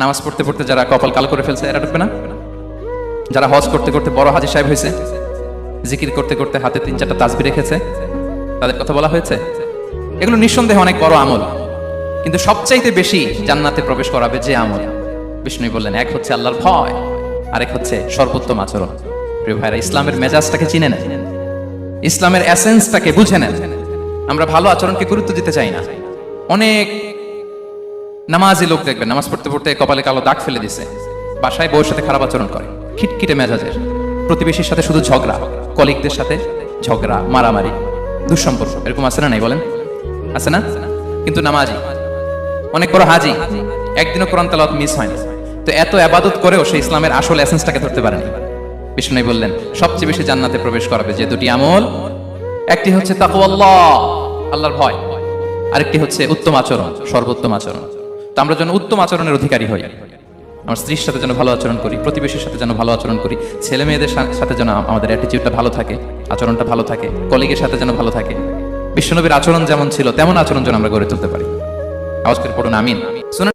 নামাজ পড়তে পড়তে যারা কপাল কালো করে ফেলছে এরা ঢুকবে না? যারা হজ করতে করতে বড় হাজী সাহেব হয়েছে, জিকির করতে করতে হাতে 3-4টা তাসবিহ রেখেছে, তাদের কথা বলা হয়েছে? এগুলো নিঃসন্দেহে অনেক বড় আমল, কিন্তু সবচাইতে বেশি জান্নাতে প্রবেশ করাবে যে আমল, বিষ্ণু বললেন, এক হচ্ছে আল্লাহর ভয়, আরেক হচ্ছে সর্বোত্তম আচরণ। প্রিয় ভাইরা, ইসলামের মেজাজটাকে চিনে নেন, ইসলামের এসেন্সটাকে বুঝে নেন। আমরা ভালো আচরণকে গুরুত্ব দিতে চাই না। অনেক নামাজি লোক দেখবেন নামাজ পড়তে পড়তে কপালে কালো দাগ ফেলে দিছে, বাসায় বউয়ের সাথে খারাপ আচরণ করে, খিটখিটে মেজাজের, প্রতিবেশীর সাথে শুধু ঝগড়া, কলিগদের সাথে ঝগড়া, মারামারি, দুঃসম্পর্ক, এরকম আছে না? নাই বলেন, আছে না? কিন্তু নামাজি, অনেক বড় হাজি, একদিনও কোরআন তেলাওয়াত মিস হয় না। তো এত ইবাদত করেও সে ইসলামের আসল এসেন্সটাকে ধরতে পারেনি। বিষ্ণু বললেন, সবচেয়ে বেশি জান্নাতে প্রবেশ করাবে যে দুটি আমল, একটি হচ্ছে তাকওয়াল্লাহ, আল্লাহর ভয়, আরেকটি হচ্ছে উত্তম আচরণ, সর্বোত্তম আচরণ। তো আমরা যেন উত্তম আচরণের অধিকারী হই, আমার স্ত্রীর সাথে যেন ভালো আচরণ করি, প্রতিবেশীর সাথে যেন ভালো আচরণ করি, ছেলে মেয়েদের সাথে যেন আমাদের অ্যাটিটিউডটা ভালো থাকে, আচরণটা ভালো থাকে, কলিগের সাথে যেন ভালো থাকে। বিশ্বনবীর আচরণ যেমন ছিল তেমন আচরণ যেন আমরা গড়ে তুলতে পারি। আওয়াজ করে পড়ুন আমিন।